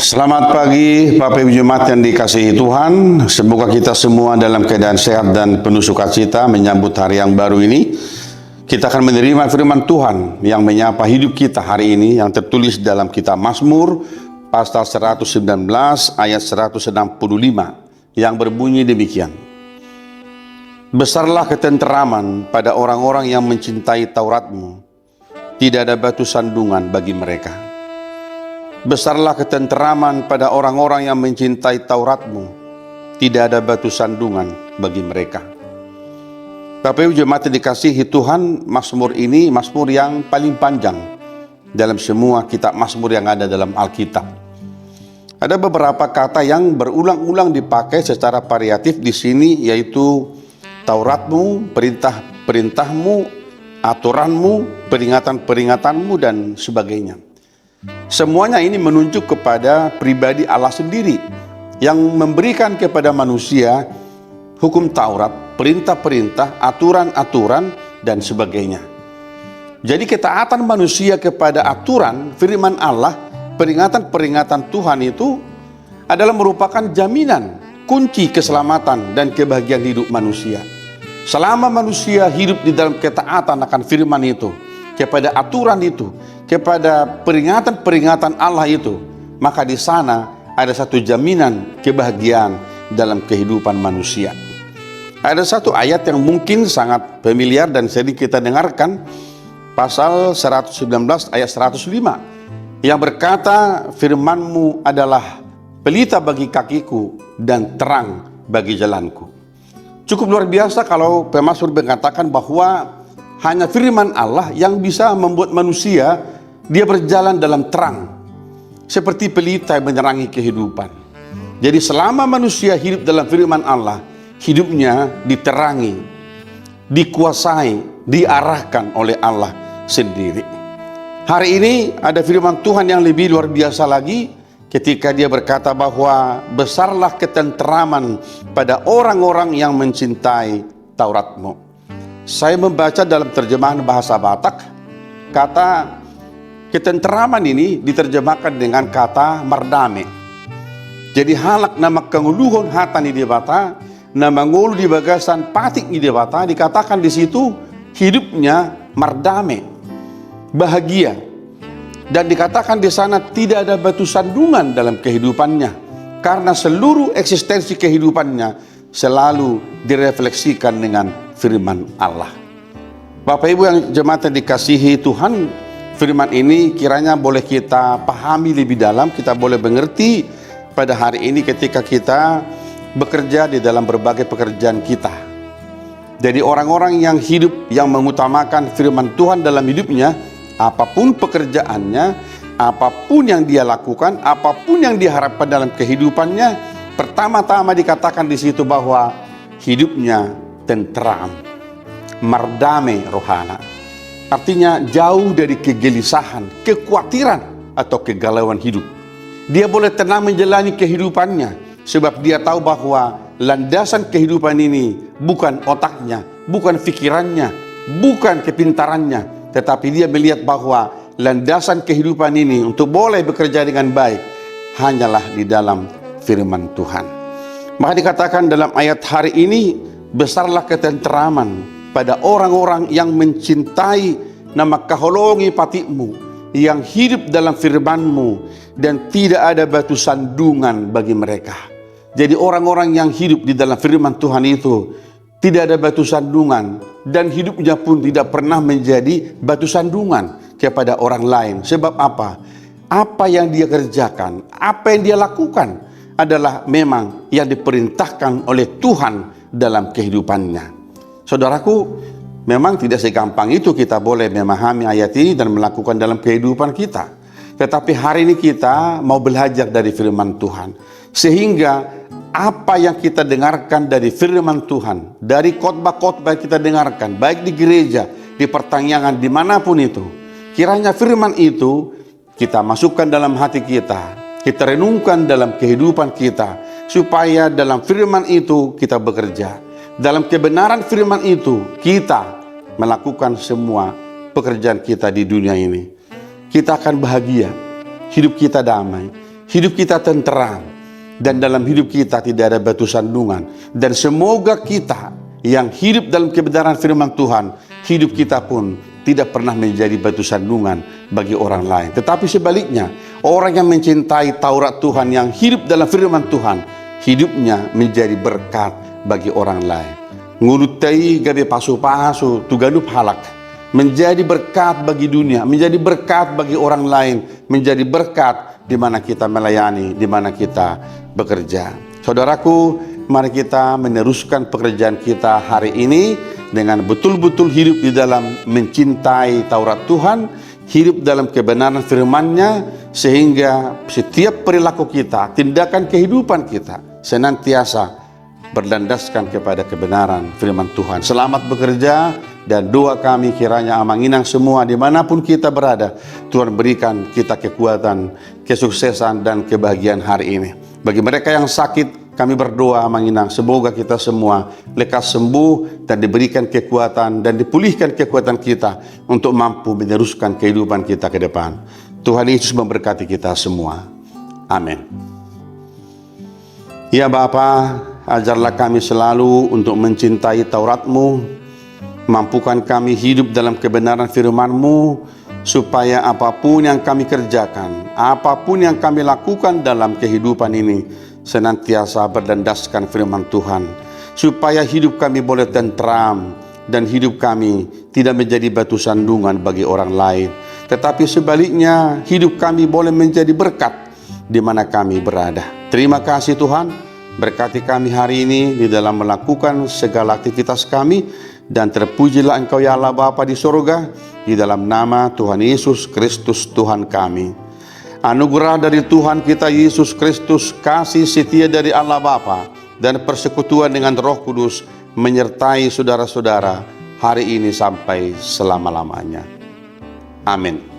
Selamat pagi Bapak Ibu Jemaat yang dikasihi Tuhan. Semoga kita semua dalam keadaan sehat dan penuh sukacita menyambut hari yang baru ini. Kita akan menerima firman Tuhan yang menyapa hidup kita hari ini, yang tertulis dalam kitab Mazmur pasal 119 ayat 165 yang berbunyi demikian. Besarlah ketenteraman pada orang-orang yang mencintai Taurat-Mu, tidak ada batu sandungan bagi mereka. Besarlah ketenteraman pada orang-orang yang mencintai Taurat-Mu, tidak ada batu sandungan bagi mereka. Bapak Ibu Jemaat dikasihi Tuhan, Mazmur ini Mazmur yang paling panjang dalam semua kitab Mazmur yang ada dalam Alkitab. Ada beberapa kata yang berulang-ulang dipakai secara variatif di sini, yaitu Taurat-Mu, perintah-perintahmu, aturanmu, peringatan-peringatanmu, dan sebagainya. Semuanya ini menunjuk kepada pribadi Allah sendiri yang memberikan kepada manusia hukum Taurat, perintah-perintah, aturan-aturan, dan sebagainya. Jadi ketaatan manusia kepada aturan firman Allah, peringatan-peringatan Tuhan itu adalah merupakan jaminan kunci keselamatan dan kebahagiaan hidup manusia. Selama manusia hidup di dalam ketaatan akan firman itu, kepada aturan itu, kepada peringatan-peringatan Allah itu, maka di sana ada satu jaminan kebahagiaan dalam kehidupan manusia. Ada satu ayat yang mungkin sangat familiar dan sering kita dengarkan, pasal 119 ayat 105, yang berkata, firman-Mu adalah pelita bagi kakiku dan terang bagi jalanku. Cukup luar biasa kalau pemazmur mengatakan bahwa hanya firman Allah yang bisa membuat manusia dia berjalan dalam terang, seperti pelita yang menerangi kehidupan. Jadi selama manusia hidup dalam firman Allah, hidupnya diterangi, dikuasai, diarahkan oleh Allah sendiri. Hari ini ada firman Tuhan yang lebih luar biasa lagi, ketika dia berkata bahwa besarlah ketenteraman pada orang-orang yang mencintai Taurat-Mu. Saya membaca dalam terjemahan bahasa Batak, kata ketenteraman ini diterjemahkan dengan kata mardame. Jadi halak nama kenguluhon hatani di bata, nama ngulu di bagasan patik di bata, dikatakan di situ hidupnya mardame, bahagia. Dan dikatakan di sana tidak ada batu sandungan dalam kehidupannya, karena seluruh eksistensi kehidupannya selalu direfleksikan dengan firman Allah. Bapak Ibu yang jemaat yang dikasihi Tuhan, firman ini kiranya boleh kita pahami lebih dalam, kita boleh mengerti pada hari ini ketika kita bekerja di dalam berbagai pekerjaan kita. Jadi orang-orang yang hidup, yang mengutamakan firman Tuhan dalam hidupnya, apapun pekerjaannya, apapun yang dia lakukan, apapun yang diharapkan dalam kehidupannya, pertama-tama dikatakan di situ bahwa hidupnya tenteram, mardame rohana. Artinya jauh dari kegelisahan, kekhawatiran, atau kegalauan hidup. Dia boleh tenang menjalani kehidupannya, sebab dia tahu bahwa landasan kehidupan ini bukan otaknya, bukan pikirannya, bukan kepintarannya, tetapi dia melihat bahwa landasan kehidupan ini untuk boleh bekerja dengan baik hanyalah di dalam firman Tuhan. Maka dikatakan dalam ayat hari ini, besarlah ketenteraman pada orang-orang yang mencintai nama kaholongi patikmu, yang hidup dalam firman-Mu, dan tidak ada batu sandungan bagi mereka. Jadi orang-orang yang hidup di dalam firman Tuhan itu tidak ada batu sandungan, dan hidupnya pun tidak pernah menjadi batu sandungan kepada orang lain. Sebab apa? Apa yang dia kerjakan, apa yang dia lakukan adalah memang yang diperintahkan oleh Tuhan dalam kehidupannya. Saudaraku, memang tidak segampang itu kita boleh memahami ayat ini dan melakukan dalam kehidupan kita. Tetapi hari ini kita mau belajar dari firman Tuhan, sehingga apa yang kita dengarkan dari firman Tuhan, dari khotbah-khotbah yang kita dengarkan, baik di gereja, di pertanyaan, dimanapun itu, kiranya firman itu kita masukkan dalam hati kita, kita renungkan dalam kehidupan kita, supaya dalam firman itu kita bekerja. Dalam kebenaran firman itu kita melakukan semua pekerjaan kita di dunia ini. Kita akan bahagia, hidup kita damai, hidup kita tenteram, dan dalam hidup kita tidak ada batu sandungan. Dan semoga kita yang hidup dalam kebenaran firman Tuhan, hidup kita pun tidak pernah menjadi batu sandungan bagi orang lain. Tetapi sebaliknya, orang yang mencintai Taurat Tuhan, yang hidup dalam firman Tuhan, hidupnya menjadi berkat bagi orang lain. Ngurutai gabe pasu-pasu tuganup halak, menjadi berkat bagi dunia, menjadi berkat bagi orang lain, menjadi berkat di mana kita melayani, di mana kita bekerja. Saudaraku, mari kita meneruskan pekerjaan kita hari ini dengan betul-betul hidup di dalam mencintai Taurat Tuhan, hidup dalam kebenaran firman-Nya, sehingga setiap perilaku kita, tindakan kehidupan kita senantiasa berlandaskan kepada kebenaran firman Tuhan. Selamat bekerja, dan doa kami kiranya Amanginang semua dimanapun kita berada, Tuhan berikan kita kekuatan, kesuksesan, dan kebahagiaan hari ini. Bagi mereka yang sakit, kami berdoa Amanginang, semoga kita semua lekas sembuh dan diberikan kekuatan dan dipulihkan kekuatan kita untuk mampu meneruskan kehidupan kita ke depan. Tuhan Yesus memberkati kita semua. Amin. Ya Bapa, ajarlah kami selalu untuk mencintai Taurat-Mu, mampukan kami hidup dalam kebenaran firman-Mu, supaya apapun yang kami kerjakan, apapun yang kami lakukan dalam kehidupan ini, senantiasa berlandaskan firman Tuhan, supaya hidup kami boleh tentram, dan hidup kami tidak menjadi batu sandungan bagi orang lain, tetapi sebaliknya hidup kami boleh menjadi berkat di mana kami berada. Terima kasih Tuhan, berkati kami hari ini di dalam melakukan segala aktivitas kami, dan terpujilah Engkau ya Allah Bapa di surga, di dalam nama Tuhan Yesus Kristus Tuhan kami. Anugerah dari Tuhan kita Yesus Kristus, kasih setia dari Allah Bapa, dan persekutuan dengan Roh Kudus menyertai saudara-saudara hari ini sampai selama-lamanya. Amin.